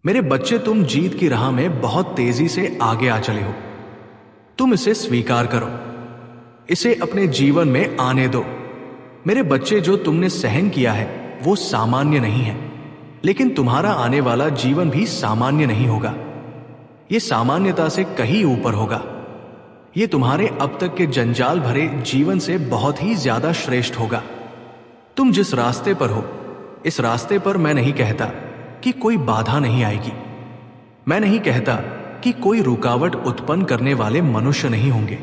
मेरे बच्चे, तुम जीत की राह में बहुत तेजी से आगे आ चले हो। तुम इसे स्वीकार करो, इसे अपने जीवन में आने दो। मेरे बच्चे, जो तुमने सहन किया है वो सामान्य नहीं है, लेकिन तुम्हारा आने वाला जीवन भी सामान्य नहीं होगा। ये सामान्यता से कहीं ऊपर होगा। ये तुम्हारे अब तक के जंजाल भरे जीवन से बहुत ही ज्यादा श्रेष्ठ होगा। तुम जिस रास्ते पर हो, इस रास्ते पर मैं नहीं कहता कि कोई बाधा नहीं आएगी। मैं नहीं कहता कि कोई रुकावट उत्पन्न करने वाले मनुष्य नहीं होंगे।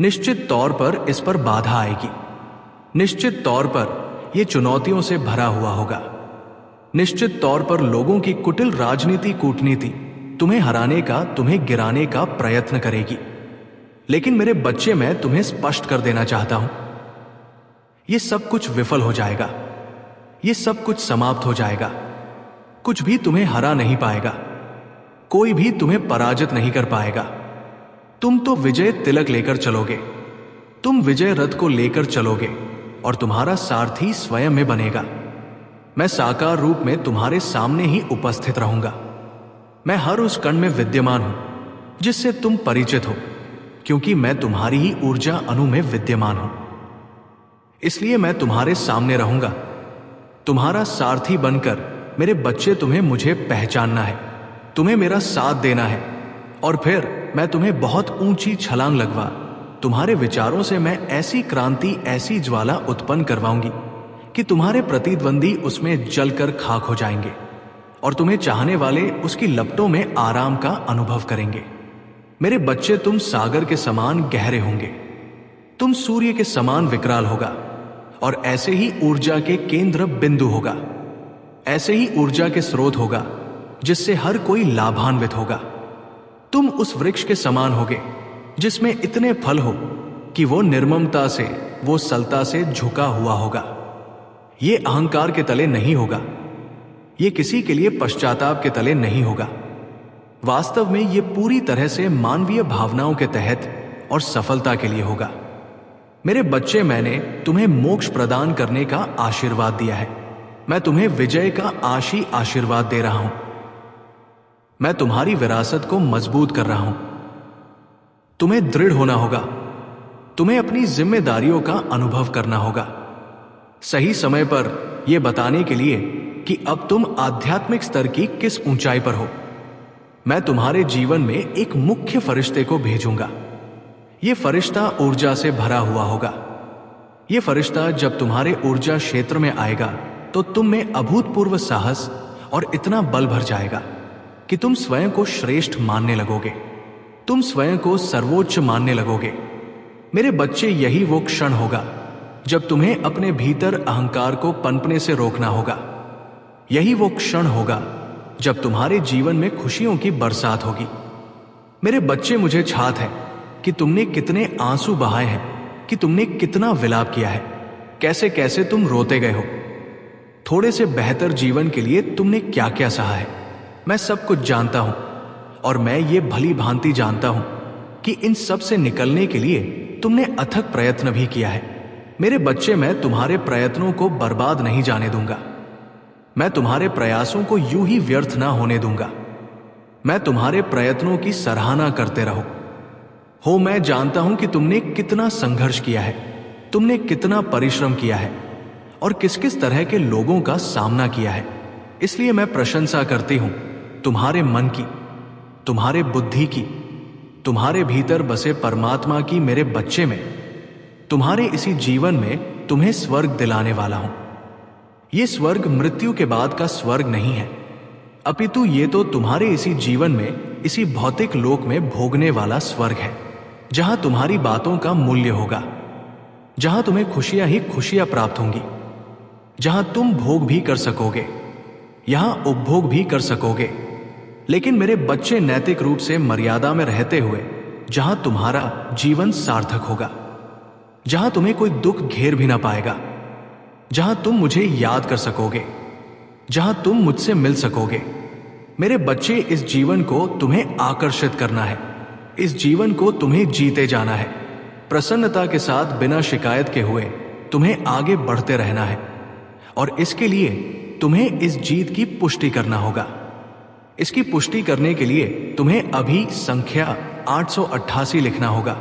निश्चित तौर पर इस पर बाधा आएगी। निश्चित तौर पर यह चुनौतियों से भरा हुआ होगा। निश्चित तौर पर लोगों की कुटिल राजनीति, कूटनीति तुम्हें हराने का, तुम्हें गिराने का प्रयत्न करेगी। लेकिन मेरे बच्चे, मैं तुम्हें स्पष्ट कर देना चाहता हूं, यह सब कुछ विफल हो जाएगा। यह सब कुछ समाप्त हो जाएगा। कुछ भी तुम्हें हरा नहीं पाएगा। कोई भी तुम्हें पराजित नहीं कर पाएगा। तुम तो विजय तिलक लेकर चलोगे। तुम विजय रथ को लेकर चलोगे और तुम्हारा सारथी स्वयं में बनेगा। मैं साकार रूप में तुम्हारे सामने ही उपस्थित रहूंगा। मैं हर उस कण में विद्यमान हूं जिससे तुम परिचित हो, क्योंकि मैं तुम्हारी ही ऊर्जा अणु में विद्यमान हूं। इसलिए मैं तुम्हारे सामने रहूंगा, तुम्हारा सारथी बनकर। मेरे बच्चे, तुम्हें मुझे पहचानना है, तुम्हें मेरा साथ देना है, और फिर मैं तुम्हें बहुत ऊंची छलांग लगवा तुम्हारे विचारों से मैं ऐसी क्रांति, ऐसी ज्वाला उत्पन्न करवाऊंगी कि तुम्हारे प्रतिद्वंदी उसमें जलकर खाक हो जाएंगे और तुम्हें चाहने वाले उसकी लपटों में आराम का अनुभव करेंगे। मेरे बच्चे, तुम सागर के समान गहरे होंगे। तुम सूर्य के समान विकराल होगा और ऐसे ही ऊर्जा के केंद्र बिंदु होगा। ऐसे ही ऊर्जा के स्रोत होगा जिससे हर कोई लाभान्वित होगा। तुम उस वृक्ष के समान होगे जिसमें इतने फल हो कि वो निर्ममता से, वो सलता से झुका हुआ होगा। ये अहंकार के तले नहीं होगा। ये किसी के लिए पश्चाताप के तले नहीं होगा। वास्तव में ये पूरी तरह से मानवीय भावनाओं के तहत और सफलता के लिए होगा। मेरे बच्चे, मैंने तुम्हें मोक्ष प्रदान करने का आशीर्वाद दिया है। मैं तुम्हें विजय का आशीर्वाद दे रहा हूं। मैं तुम्हारी विरासत को मजबूत कर रहा हूं। तुम्हें दृढ़ होना होगा। तुम्हें अपनी जिम्मेदारियों का अनुभव करना होगा, सही समय पर यह बताने के लिए कि अब तुम आध्यात्मिक स्तर की किस ऊंचाई पर हो। मैं तुम्हारे जीवन में एक मुख्य फरिश्ते को भेजूंगा। यह फरिश्ता ऊर्जा से भरा हुआ होगा। यह फरिश्ता जब तुम्हारे ऊर्जा क्षेत्र में आएगा तो तुम में अभूतपूर्व साहस और इतना बल भर जाएगा कि तुम स्वयं को श्रेष्ठ मानने लगोगे। तुम स्वयं को सर्वोच्च मानने लगोगे। मेरे बच्चे, यही वो क्षण होगा जब तुम्हें अपने भीतर अहंकार को पनपने से रोकना होगा। यही वो क्षण होगा जब तुम्हारे जीवन में खुशियों की बरसात होगी। मेरे बच्चे, मुझे छात है कि तुमने कितने आंसू बहाए हैं, कि तुमने कितना विलाप किया है, कैसे कैसे तुम रोते गए हो। थोड़े से बेहतर जीवन के लिए तुमने क्या क्या सहा है, मैं सब कुछ जानता हूं। और मैं ये भली भांति जानता हूं कि इन सब से निकलने के लिए तुमने अथक प्रयत्न भी किया है। मेरे बच्चे, मैं तुम्हारे प्रयत्नों को बर्बाद नहीं जाने दूंगा। मैं तुम्हारे प्रयासों को यूं ही व्यर्थ ना होने दूंगा। मैं तुम्हारे प्रयत्नों की सराहना करते रहो। मैं जानता हूं कि तुमने कितना संघर्ष किया है, तुमने कितना परिश्रम किया है और किस किस तरह के लोगों का सामना किया है। इसलिए मैं प्रशंसा करती हूं तुम्हारे मन की, तुम्हारे बुद्धि की, तुम्हारे भीतर बसे परमात्मा की। मेरे बच्चे, में तुम्हारे इसी जीवन में तुम्हें स्वर्ग दिलाने वाला हूं। यह स्वर्ग मृत्यु के बाद का स्वर्ग नहीं है, अपितु ये तो तुम्हारे इसी जीवन में, इसी भौतिक लोक में भोगने वाला स्वर्ग है, जहां तुम्हारी बातों का मूल्य होगा, जहां तुम्हें खुशियां ही खुशियां प्राप्त होंगी, जहां तुम भोग भी कर सकोगे, यहां उपभोग भी कर सकोगे। लेकिन मेरे बच्चे, नैतिक रूप से मर्यादा में रहते हुए, जहां तुम्हारा जीवन सार्थक होगा, जहां तुम्हें कोई दुख घेर भी ना पाएगा, जहां तुम मुझे याद कर सकोगे, जहां तुम मुझसे मिल सकोगे। मेरे बच्चे, इस जीवन को तुम्हें आकर्षित करना है। इस जीवन को तुम्हें जीते जाना है। प्रसन्नता के साथ, बिना शिकायत के हुए तुम्हें आगे बढ़ते रहना है। और इसके लिए तुम्हें इस जीत की पुष्टि करना होगा। इसकी पुष्टि करने के लिए तुम्हें अभी संख्या 888 लिखना होगा।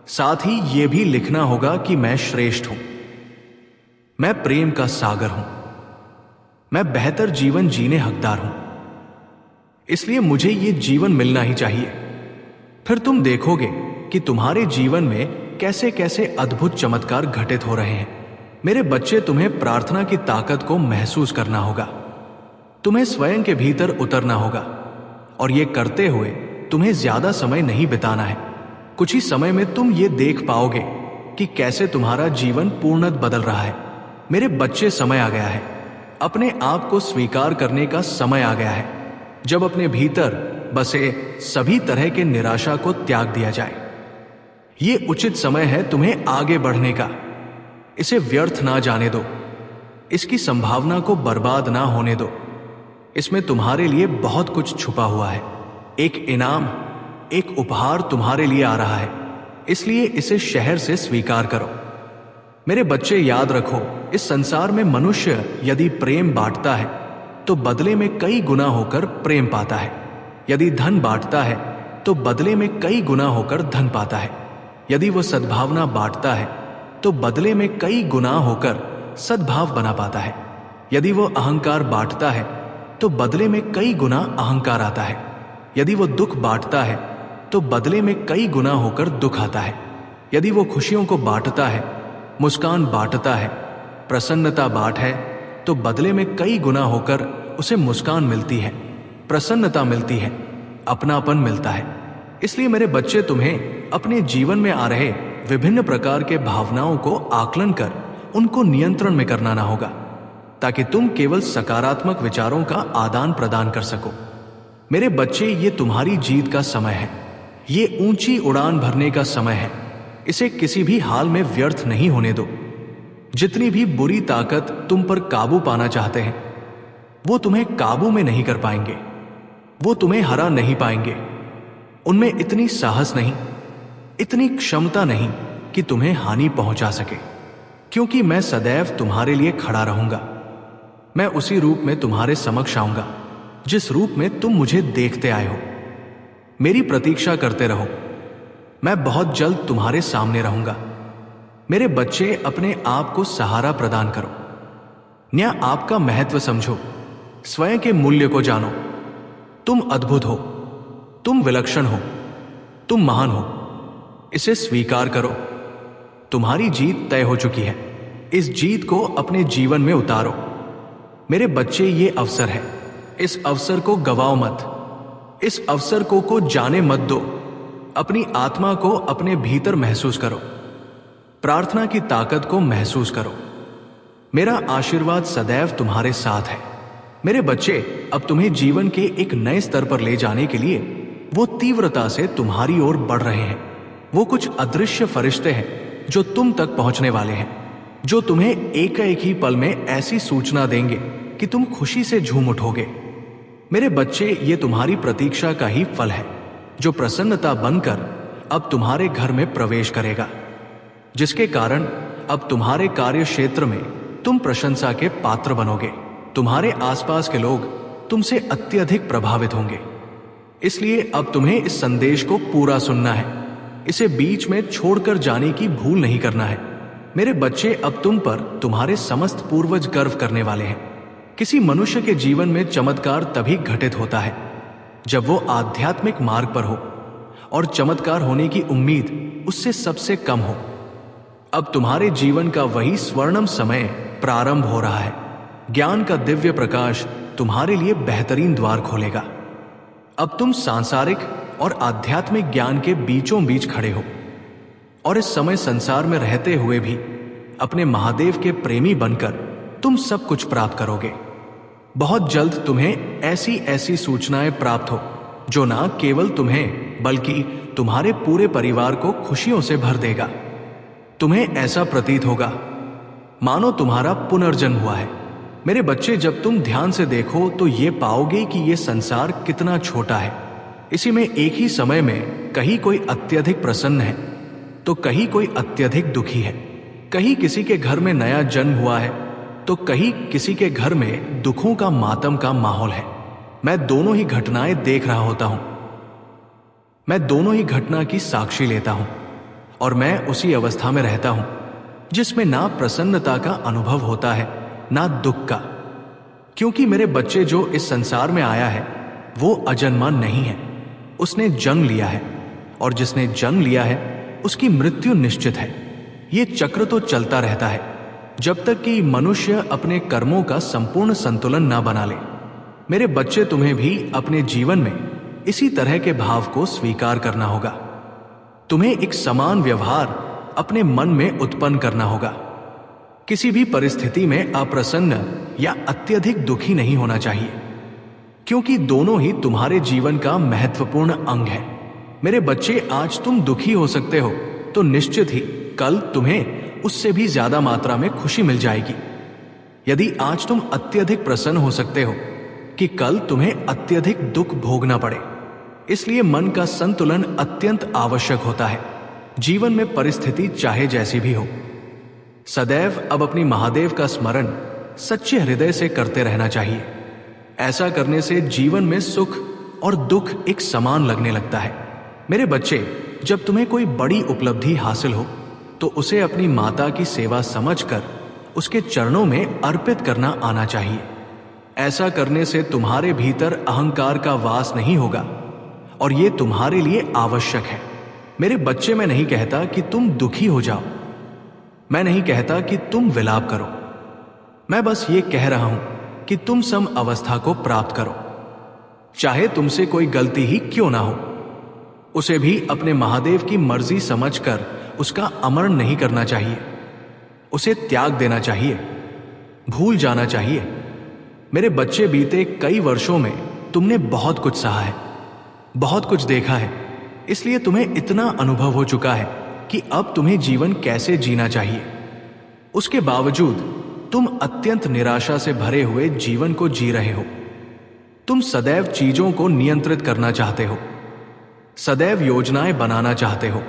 साथ ही यह भी लिखना होगा कि मैं श्रेष्ठ हूं, मैं प्रेम का सागर हूं, मैं बेहतर जीवन जीने हकदार हूं, इसलिए मुझे यह जीवन मिलना ही चाहिए। फिर तुम देखोगे कि तुम्हारे जीवन में कैसे कैसे अद्भुत चमत्कार घटित हो रहे हैं। मेरे बच्चे, तुम्हें प्रार्थना की ताकत को महसूस करना होगा। तुम्हें स्वयं के भीतर उतरना होगा और यह करते हुए तुम्हें ज्यादा समय नहीं बिताना है। कुछ ही समय में तुम ये देख पाओगे कि कैसे तुम्हारा जीवन पूर्णतः बदल रहा है। मेरे बच्चे, समय आ गया है, अपने आप को स्वीकार करने का समय आ गया है, जब अपने भीतर बसे सभी तरह के निराशा को त्याग दिया जाए। ये उचित समय है तुम्हें आगे बढ़ने का। इसे व्यर्थ ना जाने दो, इसकी संभावना को बर्बाद ना होने दो। इसमें तुम्हारे लिए बहुत कुछ छुपा हुआ है। एक इनाम, एक उपहार तुम्हारे लिए आ रहा है, इसलिए इसे शहर से स्वीकार करो। मेरे बच्चे, याद रखो, इस संसार में मनुष्य यदि प्रेम बांटता है तो बदले में कई गुना होकर प्रेम पाता है। यदि धन बांटता है तो बदले में कई गुना होकर धन पाता है। यदि वो सद्भावना बांटता है तो बदले में कई गुना होकर सद्भाव बना पाता है। यदि वो अहंकार बांटता है तो बदले में कई गुना अहंकार आता है। यदि वो दुख बांटता है तो बदले में कई गुना होकर दुख आता है। यदि वो खुशियों को बांटता है, मुस्कान बांटता है, प्रसन्नता बांट है, तो बदले में कई गुना होकर उसे मुस्कान मिलती है, प्रसन्नता मिलती है, अपनापन मिलता है। इसलिए मेरे बच्चे, तुम्हें अपने जीवन में आ रहे विभिन्न प्रकार के भावनाओं को आकलन कर उनको नियंत्रण में करना ना होगा, ताकि तुम केवल सकारात्मक विचारों का आदान प्रदान कर सको। मेरे बच्चे, ये तुम्हारी जीत का समय है। ये ऊंची उड़ान भरने का समय है। इसे किसी भी हाल में व्यर्थ नहीं होने दो। जितनी भी बुरी ताकत तुम पर काबू पाना चाहते हैं, वो तुम्हें काबू में नहीं कर पाएंगे, वो तुम्हें हरा नहीं पाएंगे। उनमें इतनी साहस नहीं, इतनी क्षमता नहीं कि तुम्हें हानि पहुंचा सके, क्योंकि मैं सदैव तुम्हारे लिए खड़ा रहूंगा। मैं उसी रूप में तुम्हारे समक्ष आऊंगा जिस रूप में तुम मुझे देखते आए हो। मेरी प्रतीक्षा करते रहो, मैं बहुत जल्द तुम्हारे सामने रहूंगा। मेरे बच्चे, अपने आप को सहारा प्रदान करो। न्या आपका महत्व समझो, स्वयं के मूल्य को जानो। तुम अद्भुत हो, तुम विलक्षण हो, तुम महान हो। इसे स्वीकार करो। तुम्हारी जीत तय हो चुकी है। इस जीत को अपने जीवन में उतारो। मेरे बच्चे, ये अवसर है, इस अवसर को गवाओ मत। इस अवसर को जाने मत दो। अपनी आत्मा को अपने भीतर महसूस करो। प्रार्थना की ताकत को महसूस करो। मेरा आशीर्वाद सदैव तुम्हारे साथ है। मेरे बच्चे, अब तुम्हें जीवन के एक नए स्तर पर ले जाने के लिए वो तीव्रता से तुम्हारी ओर बढ़ रहे हैं। वो कुछ अदृश्य फरिश्ते हैं जो तुम तक पहुंचने वाले हैं, जो तुम्हें एक ही पल में ऐसी सूचना देंगे कि तुम खुशी से झूम उठोगे। मेरे बच्चे, ये तुम्हारी प्रतीक्षा का ही फल है, जो प्रसन्नता बनकर अब तुम्हारे घर में प्रवेश करेगा, जिसके कारण अब तुम्हारे कार्य क्षेत्र में तुम प्रशंसा के पात्र बनोगे। तुम्हारे आसपास के लोग तुमसे अत्यधिक प्रभावित होंगे। इसलिए अब तुम्हें इस संदेश को पूरा सुनना है। इसे बीच में छोड़कर जाने की भूल नहीं करना है। मेरे बच्चे, अब तुम पर तुम्हारे समस्त पूर्वज गर्व करने वाले हैं। किसी मनुष्य के जीवन में चमत्कार तभी घटित होता है जब वो आध्यात्मिक मार्ग पर हो और चमत्कार होने की उम्मीद उससे सबसे कम हो। अब तुम्हारे जीवन का वही स्वर्णिम समय प्रारंभ हो रहा है। ज्ञान का दिव्य प्रकाश तुम्हारे लिए बेहतरीन द्वार खोलेगा। अब तुम सांसारिक और आध्यात्मिक ज्ञान के बीचों बीच खड़े हो और इस समय संसार में रहते हुए भी अपने महादेव के प्रेमी बनकर तुम सब कुछ प्राप्त करोगे। बहुत जल्द तुम्हें ऐसी ऐसी सूचनाएं प्राप्त हो जो ना केवल तुम्हें बल्कि तुम्हारे पूरे परिवार को खुशियों से भर देगा। तुम्हें ऐसा प्रतीत होगा मानो तुम्हारा पुनर्जन्म हुआ है। मेरे बच्चे, जब तुम ध्यान से देखो तो ये पाओगे कि ये संसार कितना छोटा है। इसी में एक ही समय में कहीं कोई अत्यधिक प्रसन्न है तो कहीं कोई अत्यधिक दुखी है। कहीं किसी के घर में नया जन्म हुआ है तो कहीं किसी के घर में दुखों का मातम का माहौल है। मैं दोनों ही घटनाएं देख रहा होता हूं। मैं दोनों ही घटना की साक्षी लेता हूं और मैं उसी अवस्था में रहता हूं जिसमें ना प्रसन्नता का अनुभव होता है ना दुख का, क्योंकि मेरे बच्चे जो इस संसार में आया है वो अजन्मा नहीं है, उसने जन्म लिया है और जिसने जन्म लिया है उसकी मृत्यु निश्चित है। ये चक्र तो चलता रहता है जब तक कि मनुष्य अपने कर्मों का संपूर्ण संतुलन ना बना ले। मेरे बच्चे, तुम्हें भी अपने जीवन में इसी तरह के भाव को स्वीकार करना होगा। तुम्हें एक समान व्यवहार अपने मन में उत्पन्न करना होगा। किसी भी परिस्थिति में अप्रसन्न या अत्यधिक दुखी नहीं होना चाहिए, क्योंकि दोनों ही तुम्हारे जीवन का महत्वपूर्ण अंग है। मेरे बच्चे, आज तुम दुखी हो सकते हो तो निश्चित ही कल तुम्हें उससे भी ज्यादा मात्रा में खुशी मिल जाएगी। यदि आज तुम अत्यधिक प्रसन्न हो सकते हो कि कल तुम्हें अत्यधिक दुख भोगना पड़े। इसलिए मन का संतुलन अत्यंत आवश्यक होता है, जीवन में परिस्थिति चाहे जैसी भी हो। सदैव अब अपनी महादेव का स्मरण सच्चे हृदय से करते रहना चाहिए। ऐसा करने से जीवन में सुख और दुख एक समान लगने लगता है। मेरे बच्चे, जब तुम्हें कोई बड़ी उपलब्धि हासिल हो तो उसे अपनी माता की सेवा समझकर उसके चरणों में अर्पित करना आना चाहिए। ऐसा करने से तुम्हारे भीतर अहंकार का वास नहीं होगा और ये तुम्हारे लिए आवश्यक है। मेरे बच्चे, मैं नहीं कहता कि तुम दुखी हो जाओ, मैं नहीं कहता कि तुम विलाप करो। मैं बस ये कह रहा हूं कि तुम सम अवस्था को प्राप्त करो। चाहे तुमसे कोई गलती ही क्यों ना हो, उसे भी अपने महादेव की मर्जी समझकर उसका अमरण नहीं करना चाहिए। उसे त्याग देना चाहिए, भूल जाना चाहिए। मेरे बच्चे, बीते कई वर्षों में तुमने बहुत कुछ सहा है, बहुत कुछ देखा है, इसलिए तुम्हें इतना अनुभव हो चुका है कि अब तुम्हें जीवन कैसे जीना चाहिए। उसके बावजूद तुम अत्यंत निराशा से भरे हुए जीवन को जी रहे हो। तुम सदैव चीजों को नियंत्रित करना चाहते हो, सदैव योजनाएं बनाना चाहते हो,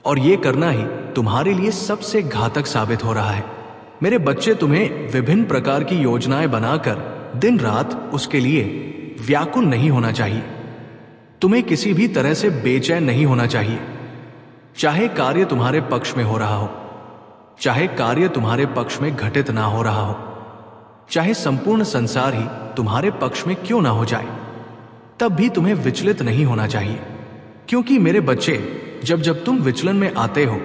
और यह करना ही तुम्हारे लिए सबसे घातक साबित हो रहा है। मेरे बच्चे, तुम्हें विभिन्न प्रकार की योजनाएं बनाकर दिन रात उसके लिए व्याकुल नहीं होना चाहिए। तुम्हें किसी भी तरह से बेचैन नहीं होना चाहिए, चाहे कार्य तुम्हारे पक्ष में हो रहा हो, चाहे कार्य तुम्हारे पक्ष में घटित ना हो रहा हो, चाहे संपूर्ण संसार ही तुम्हारे पक्ष में क्यों ना हो जाए, तब भी तुम्हें विचलित नहीं होना चाहिए। क्योंकि मेरे बच्चे, जब जब तुम विचलन में आते हो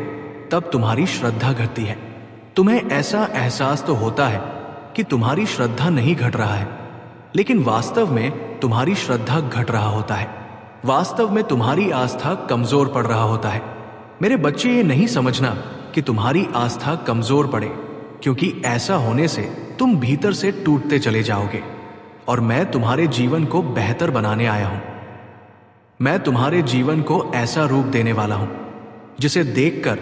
तब तुम्हारी श्रद्धा घटती है। तुम्हें ऐसा एहसास तो होता है कि तुम्हारी श्रद्धा नहीं घट रहा है, लेकिन वास्तव में तुम्हारी श्रद्धा घट रहा होता है। वास्तव में तुम्हारी आस्था कमजोर पड़ रहा होता है। मेरे बच्चे, ये नहीं समझना कि तुम्हारी आस्था कमजोर पड़े, क्योंकि ऐसा होने से तुम भीतर से टूटते चले जाओगे और मैं तुम्हारे जीवन को बेहतर बनाने आया हूं। मैं तुम्हारे जीवन को ऐसा रूप देने वाला हूं जिसे देखकर,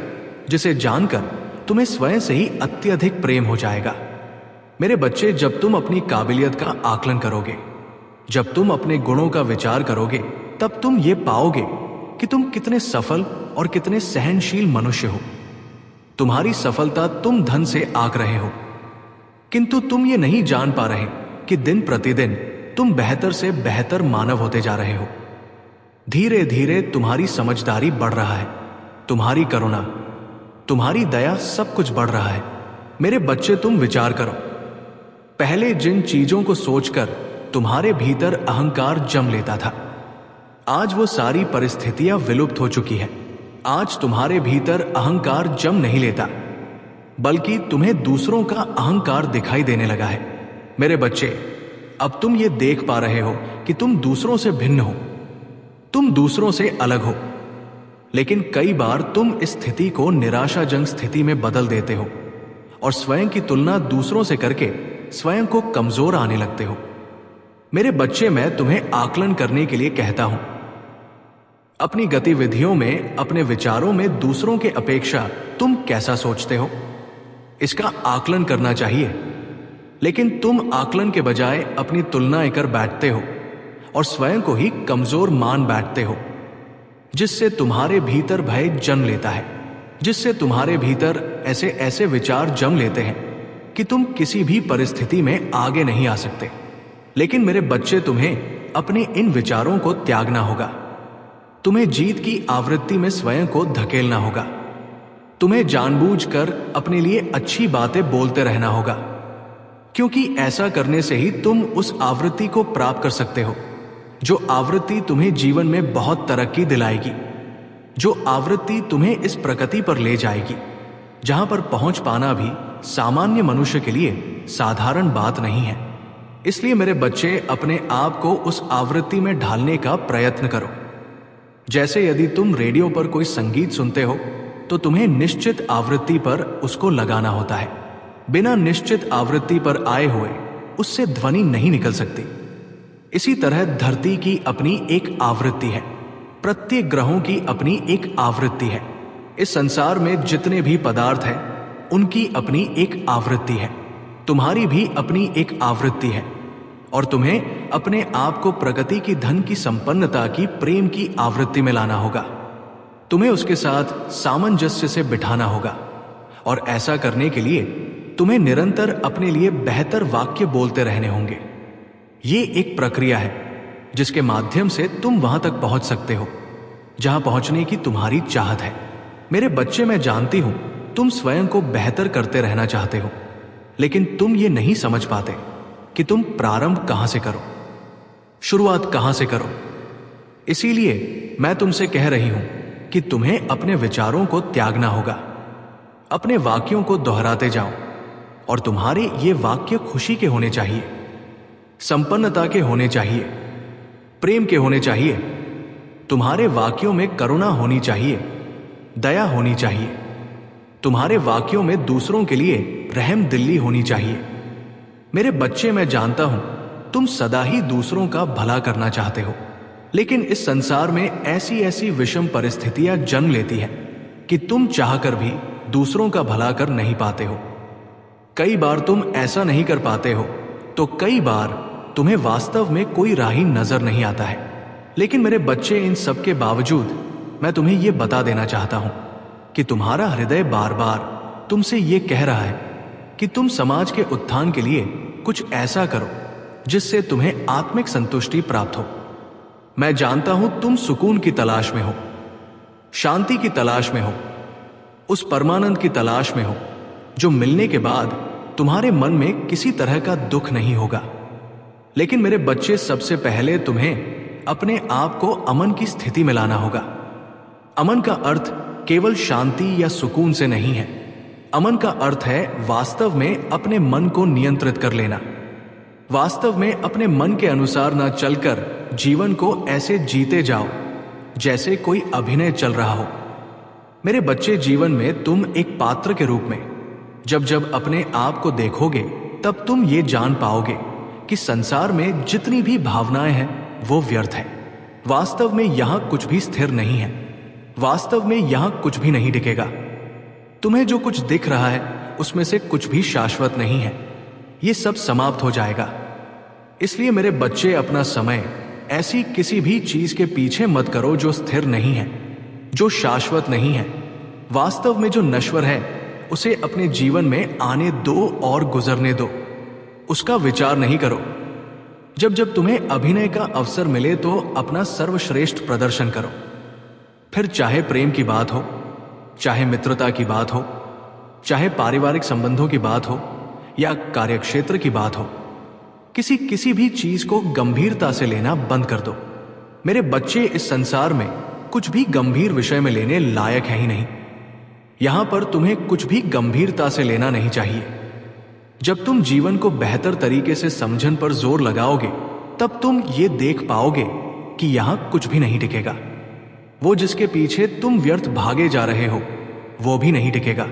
जिसे जानकर तुम्हें स्वयं से ही अत्यधिक प्रेम हो जाएगा। मेरे बच्चे, जब तुम अपनी काबिलियत का आकलन करोगे, जब तुम अपने गुणों का विचार करोगे, तब तुम ये पाओगे कि तुम कितने सफल और कितने सहनशील मनुष्य हो। तुम्हारी सफलता तुम धन से आंक रहे हो, किंतु तुम ये नहीं जान पा रहे कि दिन प्रतिदिन तुम बेहतर से बेहतर मानव होते जा रहे हो। धीरे धीरे तुम्हारी समझदारी बढ़ रहा है, तुम्हारी करुणा, तुम्हारी दया, सब कुछ बढ़ रहा है। मेरे बच्चे, तुम विचार करो, पहले जिन चीजों को सोचकर तुम्हारे भीतर अहंकार जम लेता था, आज वो सारी परिस्थितियां विलुप्त हो चुकी है। आज तुम्हारे भीतर अहंकार जम नहीं लेता, बल्कि तुम्हें दूसरों का अहंकार दिखाई देने लगा है। मेरे बच्चे, अब तुम ये देख पा रहे हो कि तुम दूसरों से भिन्न हो, तुम दूसरों से अलग हो, लेकिन कई बार तुम इस स्थिति को निराशाजनक स्थिति में बदल देते हो और स्वयं की तुलना दूसरों से करके स्वयं को कमजोर आने लगते हो। मेरे बच्चे, मैं तुम्हें आकलन करने के लिए कहता हूं। अपनी गतिविधियों में, अपने विचारों में दूसरों के अपेक्षा तुम कैसा सोचते हो, इसका आकलन करना चाहिए। लेकिन तुम आकलन के बजाय अपनी तुलनाएं कर बैठते हो और स्वयं को ही कमजोर मान बैठते हो, जिससे तुम्हारे भीतर भय जन्म लेता है, जिससे तुम्हारे भीतर ऐसे ऐसे विचार जम लेते हैं कि तुम किसी भी परिस्थिति में आगे नहीं आ सकते। लेकिन मेरे बच्चे, तुम्हें अपने इन विचारों को त्यागना होगा। तुम्हें जीत की आवृत्ति में स्वयं को धकेलना होगा। तुम्हें जानबूझकर अपने लिए अच्छी बातें बोलते रहना होगा, क्योंकि ऐसा करने से ही तुम उस आवृत्ति को प्राप्त कर सकते हो जो आवृत्ति तुम्हें जीवन में बहुत तरक्की दिलाएगी, जो आवृत्ति तुम्हें इस प्रगति पर ले जाएगी जहां पर पहुंच पाना भी सामान्य मनुष्य के लिए साधारण बात नहीं है। इसलिए मेरे बच्चे, अपने आप को उस आवृत्ति में ढालने का प्रयत्न करो। जैसे यदि तुम रेडियो पर कोई संगीत सुनते हो तो तुम्हें निश्चित आवृत्ति पर उसको लगाना होता है। बिना निश्चित आवृत्ति पर आए हुए उससे ध्वनि नहीं निकल सकती। इसी तरह धरती की अपनी एक आवृत्ति है, प्रत्येक ग्रहों की अपनी एक आवृत्ति है। इस संसार में जितने भी पदार्थ हैं उनकी अपनी एक आवृत्ति है। तुम्हारी भी अपनी एक आवृत्ति है और तुम्हें अपने आप को प्रगति की, धन की, संपन्नता की, प्रेम की आवृत्ति में लाना होगा। तुम्हें उसके साथ सामंजस्य से बिठाना होगा और ऐसा करने के लिए तुम्हें निरंतर अपने लिए बेहतर वाक्य बोलते रहने होंगे। ये एक प्रक्रिया है जिसके माध्यम से तुम वहां तक पहुंच सकते हो जहां पहुंचने की तुम्हारी चाहत है। मेरे बच्चे, मैं जानती हूं तुम स्वयं को बेहतर करते रहना चाहते हो, लेकिन तुम ये नहीं समझ पाते कि तुम प्रारंभ कहां से करो, शुरुआत कहां से करो। इसीलिए मैं तुमसे कह रही हूं कि तुम्हें अपने विचारों को त्यागना होगा। अपने वाक्यों को दोहराते जाओ और तुम्हारे ये वाक्य खुशी के होने चाहिए, संपन्नता के होने चाहिए, प्रेम के होने चाहिए। तुम्हारे वाक्यों में करुणा होनी चाहिए, दया होनी चाहिए। तुम्हारे वाक्यों में दूसरों के लिए रहम दिली होनी चाहिए। मेरे बच्चे, मैं जानता हूं तुम सदा ही दूसरों का भला करना चाहते हो, लेकिन इस संसार में ऐसी ऐसी विषम परिस्थितियां जन्म लेती हैं कि तुम चाहकर भी दूसरों का भला कर नहीं पाते हो। कई बार तुम ऐसा नहीं कर पाते हो तो कई बार तुम्हें वास्तव में कोई राही नजर नहीं आता है। लेकिन मेरे बच्चे, इन सब के बावजूद मैं तुम्हें यह बता देना चाहता हूं कि तुम्हारा हृदय बार बार तुमसे यह कह रहा है कि तुम समाज के उत्थान के लिए कुछ ऐसा करो जिससे तुम्हें आत्मिक संतुष्टि प्राप्त हो। मैं जानता हूं तुम सुकून की तलाश में हो, शांति की तलाश में हो, उस परमानंद की तलाश में हो जो मिलने के बाद तुम्हारे मन में किसी तरह का दुख नहीं होगा। लेकिन मेरे बच्चे, सबसे पहले तुम्हें अपने आप को अमन की स्थिति में लाना होगा। अमन का अर्थ केवल शांति या सुकून से नहीं है। अमन का अर्थ है वास्तव में अपने मन को नियंत्रित कर लेना, वास्तव में अपने मन के अनुसार न चलकर जीवन को ऐसे जीते जाओ जैसे कोई अभिनय चल रहा हो। मेरे बच्चे, जीवन में तुम एक पात्र के रूप में जब जब अपने आप को देखोगे तब तुम ये जान पाओगे कि संसार में जितनी भी भावनाएं हैं वो व्यर्थ है। वास्तव में यहां कुछ भी स्थिर नहीं है, वास्तव में यहां कुछ भी नहीं टिकेगा। तुम्हें जो कुछ दिख रहा है उसमें से कुछ भी शाश्वत नहीं है, ये सब समाप्त हो जाएगा। इसलिए मेरे बच्चे, अपना समय ऐसी किसी भी चीज के पीछे मत करो जो स्थिर नहीं है, जो शाश्वत नहीं है। वास्तव में जो नश्वर है उसे अपने जीवन में आने दो और गुजरने दो, उसका विचार नहीं करो। जब जब तुम्हें अभिनय का अवसर मिले तो अपना सर्वश्रेष्ठ प्रदर्शन करो। फिर चाहे प्रेम की बात हो, चाहे मित्रता की बात हो, चाहे पारिवारिक संबंधों की बात हो या कार्यक्षेत्र की बात हो, किसी भी चीज को गंभीरता से लेना बंद कर दो। मेरे बच्चे, इस संसार में कुछ भी गंभीर विषय में लेने लायक है ही नहीं। यहां पर तुम्हें कुछ भी गंभीरता से लेना नहीं चाहिए। जब तुम जीवन को बेहतर तरीके से समझन पर जोर लगाओगे तब तुम ये देख पाओगे कि यहां कुछ भी नहीं टिकेगा। वो जिसके पीछे तुम व्यर्थ भागे जा रहे हो वो भी नहीं टिकेगा,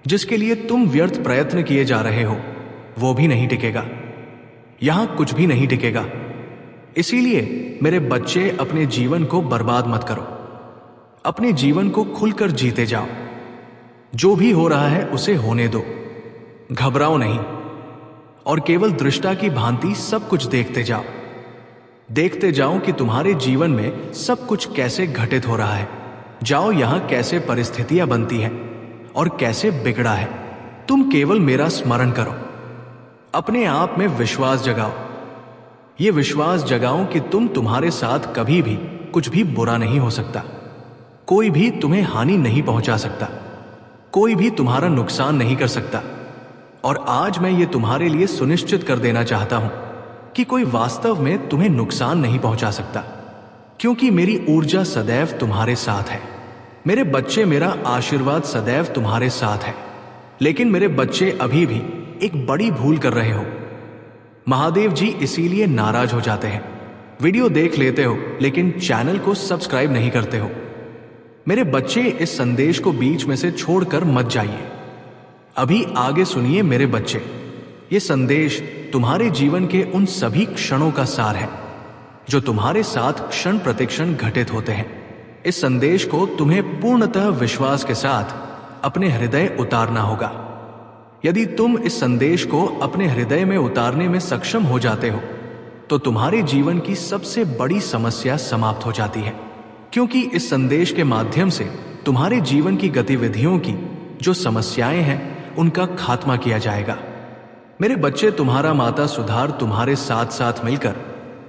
जिसके लिए तुम व्यर्थ प्रयत्न किए जा रहे हो वो भी नहीं टिकेगा। यहां कुछ भी नहीं टिकेगा। इसीलिए मेरे बच्चे, अपने जीवन को बर्बाद मत करो, अपने जीवन को खुलकर जीते जाओ। जो भी हो रहा है उसे होने दो, घबराओ नहीं और केवल दृष्टा की भांति सब कुछ देखते जाओ। देखते जाओ कि तुम्हारे जीवन में सब कुछ कैसे घटित हो रहा है। जाओ यहां कैसे परिस्थितियां बनती हैं और कैसे बिगड़ा है। तुम केवल मेरा स्मरण करो, अपने आप में विश्वास जगाओ ये विश्वास जगाओ कि तुम्हारे साथ कभी भी कुछ भी बुरा नहीं हो सकता। कोई भी तुम्हें हानि नहीं पहुंचा सकता। कोई भी तुम्हारा नुकसान नहीं कर सकता। और आज मैं ये तुम्हारे लिए सुनिश्चित कर देना चाहता हूं कि कोई वास्तव में तुम्हें नुकसान नहीं पहुंचा सकता, क्योंकि मेरी ऊर्जा सदैव तुम्हारे साथ है। मेरे बच्चे, मेरा आशीर्वाद सदैव तुम्हारे साथ है। लेकिन मेरे बच्चे अभी भी एक बड़ी भूल कर रहे हो। महादेव जी इसीलिए नाराज हो जाते हैं। वीडियो देख लेते हो लेकिन चैनल को सब्सक्राइब नहीं करते हो। मेरे बच्चे, इस संदेश को बीच में से छोड़कर मत जाइए। अभी आगे सुनिए मेरे बच्चे। ये संदेश तुम्हारे जीवन के उन सभी क्षणों का सार है जो तुम्हारे साथ क्षण प्रतिक्षण घटित होते हैं। इस संदेश को तुम्हें पूर्णतः विश्वास के साथ अपने हृदय उतारना होगा। यदि तुम इस संदेश को अपने हृदय में उतारने में सक्षम हो जाते हो तो तुम्हारे जीवन की सबसे बड़ी समस्या समाप्त हो जाती है, क्योंकि इस संदेश के माध्यम से तुम्हारे जीवन की गतिविधियों की जो समस्याएं हैं उनका खात्मा किया जाएगा। मेरे बच्चे, तुम्हारा माता सुधार तुम्हारे साथ साथ मिलकर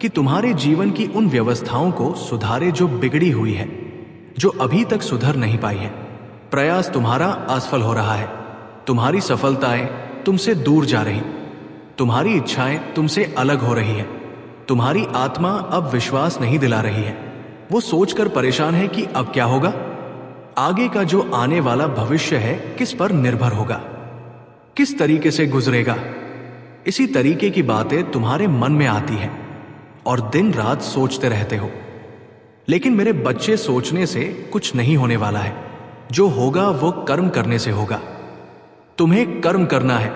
कि तुम्हारे जीवन की उन व्यवस्थाओं को सुधारे जो बिगड़ी हुई है, जो अभी तक सुधर नहीं पाई है। प्रयास तुम्हारा असफल हो रहा है। तुम्हारी सफलताएं तुमसे दूर जा रही, तुम्हारी इच्छाएं तुमसे अलग हो रही है। तुम्हारी आत्मा अब विश्वास नहीं दिला रही है। वो सोचकर परेशान है कि अब क्या होगा। आगे का जो आने वाला भविष्य है किस पर निर्भर होगा, किस तरीके से गुजरेगा। इसी तरीके की बातें तुम्हारे मन में आती हैं और दिन रात सोचते रहते हो। लेकिन मेरे बच्चे, सोचने से कुछ नहीं होने वाला है। जो होगा वो कर्म करने से होगा। तुम्हें कर्म करना है।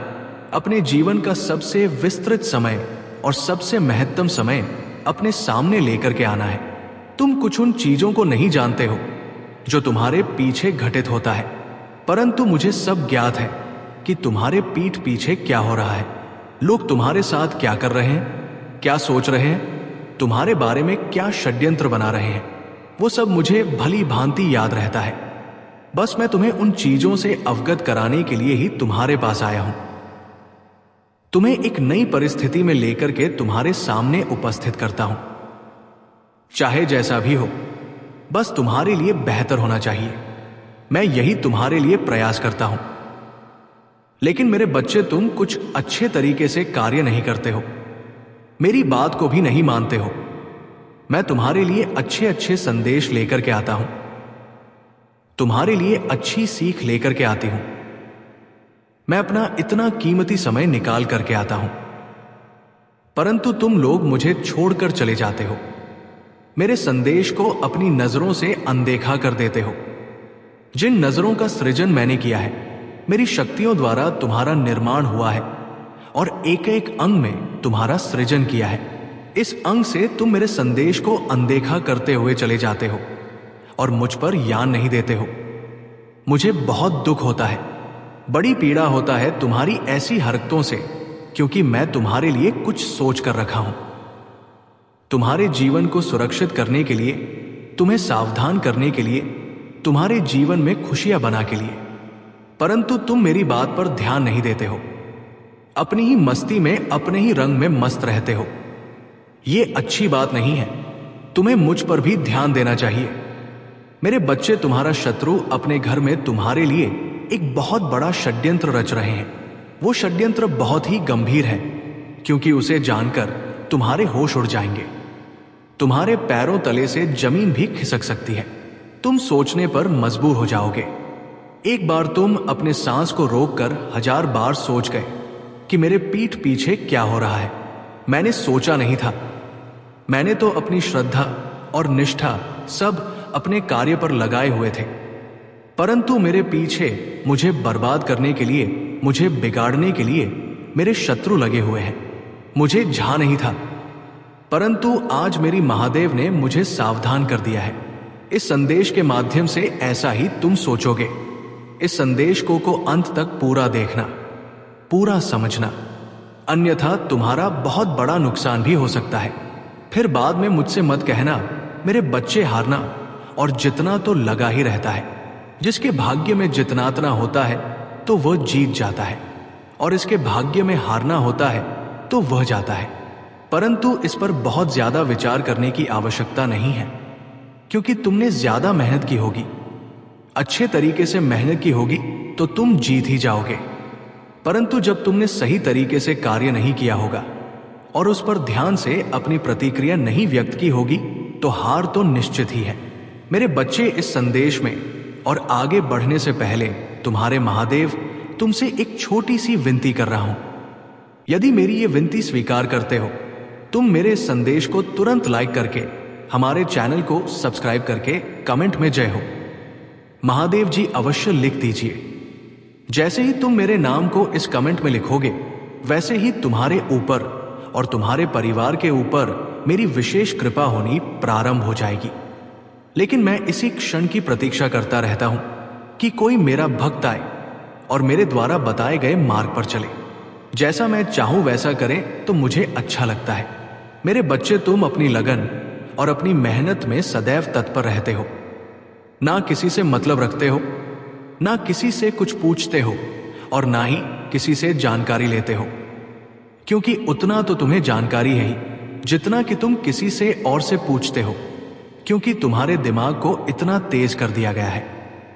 अपने जीवन का सबसे विस्तृत समय और सबसे महत्तम समय अपने सामने लेकर के आना है। तुम कुछ उन चीजों को नहीं जानते हो जो तुम्हारे पीछे घटित होता है, परंतु मुझे सब ज्ञात है कि तुम्हारे पीठ पीछे क्या हो रहा है। लोग तुम्हारे साथ क्या कर रहे हैं, क्या सोच रहे हैं, तुम्हारे बारे में क्या षड्यंत्र बना रहे हैं, वो सब मुझे भली भांति याद रहता है। बस मैं तुम्हें उन चीजों से अवगत कराने के लिए ही तुम्हारे पास आया हूं। तुम्हें एक नई परिस्थिति में लेकर के तुम्हारे सामने उपस्थित करता हूं। चाहे जैसा भी हो, बस तुम्हारे लिए बेहतर होना चाहिए। मैं यही तुम्हारे लिए प्रयास करता हूं। लेकिन मेरे बच्चे, तुम कुछ अच्छे तरीके से कार्य नहीं करते हो, मेरी बात को भी नहीं मानते हो। मैं तुम्हारे लिए अच्छे अच्छे संदेश लेकर के आता हूं, तुम्हारे लिए अच्छी सीख लेकर के आती हूं। मैं अपना इतना कीमती समय निकाल करके आता हूं, परंतु तुम लोग मुझे छोड़कर चले जाते हो। मेरे संदेश को अपनी नजरों से अनदेखा कर देते हो। जिन नजरों का सृजन मैंने किया है, मेरी शक्तियों द्वारा तुम्हारा निर्माण हुआ है और एक एक अंग में तुम्हारा सृजन किया है, इस अंग से तुम मेरे संदेश को अनदेखा करते हुए चले जाते हो और मुझ पर यान नहीं देते हो। मुझे बहुत दुख होता है, बड़ी पीड़ा होता है तुम्हारी ऐसी हरकतों से, क्योंकि मैं तुम्हारे लिए कुछ सोच कर रखा हूं। तुम्हारे जीवन को सुरक्षित करने के लिए, तुम्हें सावधान करने के लिए, तुम्हारे जीवन में खुशियां बना के लिए, परंतु तुम मेरी बात पर ध्यान नहीं देते हो। अपनी ही मस्ती में, अपने ही रंग में मस्त रहते हो। ये अच्छी बात नहीं है। तुम्हें मुझ पर भी ध्यान देना चाहिए। मेरे बच्चे, तुम्हारा शत्रु अपने घर में तुम्हारे लिए एक बहुत बड़ा षड्यंत्र रच रहे हैं। वो षड्यंत्र बहुत ही गंभीर है, क्योंकि उसे जानकर तुम्हारे होश उड़ जाएंगे। तुम्हारे पैरों तले से जमीन भी खिसक सकती है। तुम सोचने पर मजबूर हो जाओगे। एक बार तुम अपने सांस को रोककर 1000 बार सोच गए कि मेरे पीठ पीछे क्या हो रहा है। मैंने सोचा नहीं था। मैंने तो अपनी श्रद्धा और निष्ठा सब अपने कार्य पर लगाए हुए थे, परंतु मेरे पीछे मुझे बर्बाद करने के लिए, मुझे बिगाड़ने के लिए मेरे शत्रु लगे हुए हैं। मुझे झा नहीं था, परंतु आज मेरी महादेव ने मुझे सावधान कर दिया है। इस संदेश के माध्यम से ऐसा ही तुम सोचोगे। इस संदेश को अंत तक पूरा देखना, पूरा समझना, अन्यथा तुम्हारा बहुत बड़ा नुकसान भी हो सकता है। फिर बाद में मुझसे मत कहना मेरे बच्चे, हारना और जितना तो लगा ही रहता है। जिसके भाग्य में जितनातना होता है तो वह जीत जाता है, और इसके भाग्य में हारना होता है तो वह जाता है। परंतु इस पर बहुत ज्यादा विचार करने की आवश्यकता नहीं है, क्योंकि तुमने ज्यादा मेहनत की होगी, अच्छे तरीके से मेहनत की होगी तो तुम जीत ही जाओगे। परंतु जब तुमने सही तरीके से कार्य नहीं किया होगा और उस पर ध्यान से अपनी प्रतिक्रिया नहीं व्यक्त की होगी तो हार तो निश्चित ही है। मेरे बच्चे, इस संदेश में और आगे बढ़ने से पहले तुम्हारे महादेव तुमसे एक छोटी सी विनती कर रहा हूं। यदि मेरी ये विनती स्वीकार करते हो, तुम मेरे इस संदेश को तुरंत लाइक करके हमारे चैनल को सब्सक्राइब करके कमेंट में जय हो महादेव जी अवश्य लिख दीजिए। जैसे ही तुम मेरे नाम को इस कमेंट में लिखोगे, वैसे ही तुम्हारे ऊपर और तुम्हारे परिवार के ऊपर मेरी विशेष कृपा होनी प्रारंभ हो जाएगी। लेकिन मैं इसी क्षण की प्रतीक्षा करता रहता हूं कि कोई मेरा भक्त आए और मेरे द्वारा बताए गए मार्ग पर चले। जैसा मैं चाहूं वैसा करे तो मुझे अच्छा लगता है। मेरे बच्चे, तुम अपनी लगन और अपनी मेहनत में सदैव तत्पर रहते हो, ना किसी से मतलब रखते हो, ना किसी से कुछ पूछते हो और ना ही किसी से जानकारी लेते हो, क्योंकि उतना तो तुम्हें जानकारी है ही जितना कि तुम किसी से और से पूछते हो, क्योंकि तुम्हारे दिमाग को इतना तेज कर दिया गया है।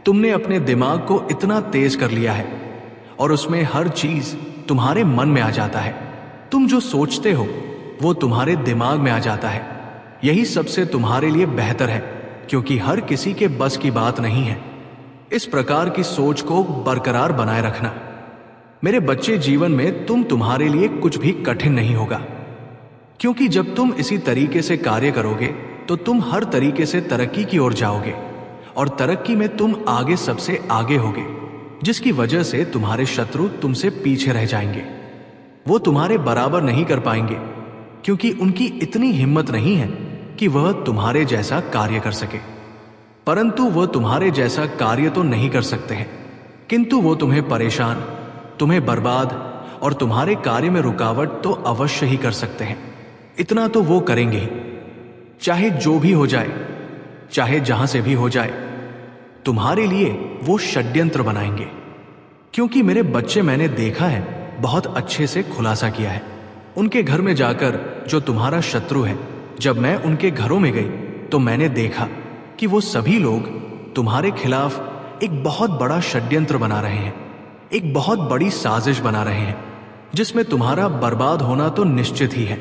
तुमने अपने दिमाग को इतना तेज कर लिया है और उसमें हर चीज तुम्हारे मन में आ जाता है। तुम जो सोचते हो वो तुम्हारे दिमाग में आ जाता है। यही सबसे तुम्हारे लिए बेहतर है, क्योंकि हर किसी के बस की बात नहीं है। इस प्रकार की सोच को बरकरार बनाए रखना। मेरे बच्चे, जीवन में तुम्हारे लिए कुछ भी कठिन नहीं होगा, क्योंकि जब तुम इसी तरीके से कार्य करोगे तो तुम हर तरीके से तरक्की की ओर जाओगे और तरक्की में तुम आगे सबसे आगे होगे, जिसकी वजह से तुम्हारे शत्रु तुमसे पीछे रह जाएंगे। वो तुम्हारे बराबर नहीं कर पाएंगे, क्योंकि उनकी इतनी हिम्मत नहीं है कि वह तुम्हारे जैसा कार्य कर सके। परंतु वह तुम्हारे जैसा कार्य तो नहीं कर सकते हैं, किंतु वो तुम्हें परेशान, तुम्हें बर्बाद और तुम्हारे कार्य में रुकावट तो अवश्य ही कर सकते हैं। इतना तो वो करेंगे ही, चाहे जो भी हो जाए, चाहे जहां से भी हो जाए। तुम्हारे लिए वो षड्यंत्र बनाएंगे, क्योंकि मेरे बच्चे, मैंने देखा है, बहुत अच्छे से खुलासा किया है। उनके घर में जाकर जो तुम्हारा शत्रु है, जब मैं उनके घरों में गई तो मैंने देखा कि वो सभी लोग तुम्हारे खिलाफ एक बहुत बड़ा षड्यंत्र बना रहे हैं, एक बहुत बड़ी साजिश बना रहे हैं, जिसमें तुम्हारा बर्बाद होना तो निश्चित ही है।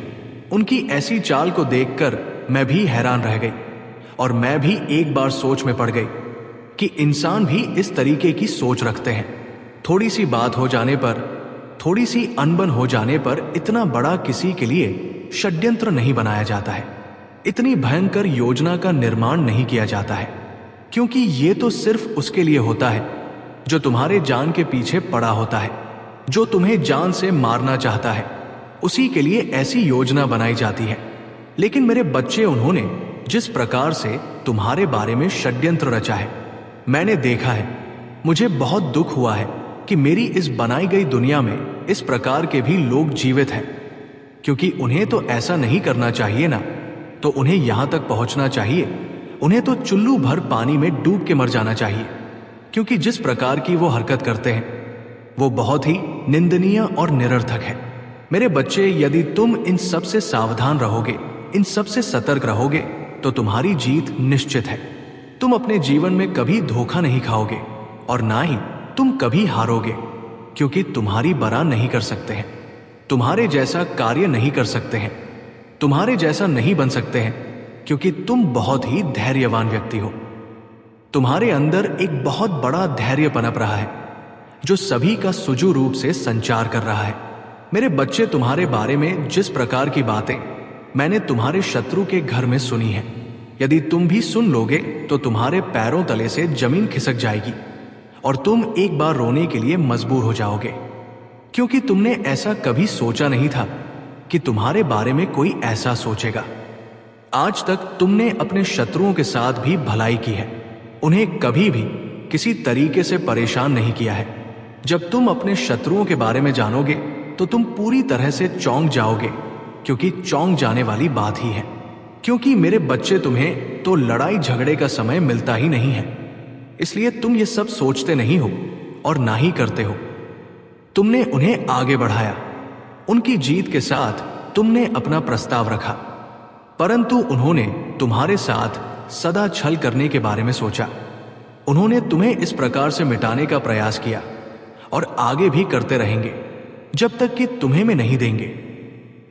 उनकी ऐसी चाल को देखकर मैं भी हैरान रह गई और मैं भी एक बार सोच में पड़ गई कि इंसान भी इस तरीके की सोच रखते हैं। थोड़ी सी बात हो जाने पर, थोड़ी सी अनबन हो जाने पर इतना बड़ा किसी के लिए षड्यंत्र नहीं बनाया जाता है, इतनी भयंकर योजना का निर्माण नहीं किया जाता है, क्योंकि ये तो सिर्फ उसके लिए होता है जो तुम्हारे जान के पीछे पड़ा होता है, जो तुम्हें जान से मारना चाहता है, उसी के लिए ऐसी योजना बनाई जाती है। लेकिन मेरे बच्चे, उन्होंने जिस प्रकार से तुम्हारे बारे में षड्यंत्र रचा है, मैंने देखा है। मुझे बहुत दुख हुआ है कि मेरी इस बनाई गई दुनिया में इस प्रकार के भी लोग जीवित हैं, क्योंकि उन्हें तो ऐसा नहीं करना चाहिए ना, तो उन्हें यहां तक पहुंचना चाहिए, उन्हें तो चुल्लू भर पानी में डूब के मर जाना चाहिए, क्योंकि जिस प्रकार की वो हरकत करते हैं वो बहुत ही निंदनीय और निरर्थक है। मेरे बच्चे, यदि तुम इन सब से सावधान रहोगे, इन सब से सतर्क रहोगे, तो तुम्हारी जीत निश्चित है। तुम अपने जीवन में कभी धोखा नहीं खाओगे और ना ही तुम कभी हारोगे, क्योंकि तुम्हारी बरान नहीं कर सकते हैं, तुम्हारे जैसा कार्य नहीं कर सकते हैं, तुम्हारे जैसा नहीं बन सकते हैं, क्योंकि तुम बहुत ही धैर्यवान व्यक्ति हो। तुम्हारे अंदर एक बहुत बड़ा धैर्य पनप रहा है, जो सभी का सुचारू रूप से संचार कर रहा है। मेरे बच्चे, तुम्हारे बारे में जिस प्रकार की बातें मैंने तुम्हारे शत्रु के घर में सुनी है, यदि तुम भी सुन लोगे तो तुम्हारे पैरों तले से जमीन खिसक जाएगी और तुम एक बार रोने के लिए मजबूर हो जाओगे, क्योंकि तुमने ऐसा कभी सोचा नहीं था कि तुम्हारे बारे में कोई ऐसा सोचेगा। आज तक तुमने अपने शत्रुओं के साथ भी भलाई की है, उन्हें कभी भी किसी तरीके से परेशान नहीं किया है। जब तुम अपने शत्रुओं के बारे में जानोगे तो तुम पूरी तरह से चौंक जाओगे, क्योंकि चौंक जाने वाली बात ही है। क्योंकि मेरे बच्चे, तुम्हें तो लड़ाई झगड़े का समय मिलता ही नहीं है, इसलिए तुम ये सब सोचते नहीं हो और ना ही करते हो। तुमने उन्हें आगे बढ़ाया, उनकी जीत के साथ तुमने अपना प्रस्ताव रखा, परंतु उन्होंने तुम्हारे साथ सदा छल करने के बारे में सोचा। उन्होंने तुम्हें इस प्रकार से मिटाने का प्रयास किया और आगे भी करते रहेंगे जब तक कि तुम्हें मैं नहीं देंगे।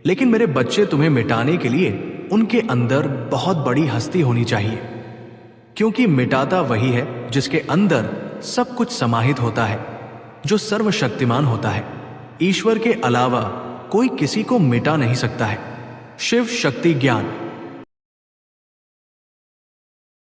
लेकिन मेरे बच्चे, तुम्हें मिटाने के लिए उनके अंदर बहुत बड़ी हस्ती होनी चाहिए, क्योंकि मिटाता वही है जिसके अंदर सब कुछ समाहित होता है, जो सर्वशक्तिमान होता है। ईश्वर के अलावा कोई किसी को मिटा नहीं सकता है। शिव शक्ति ज्ञान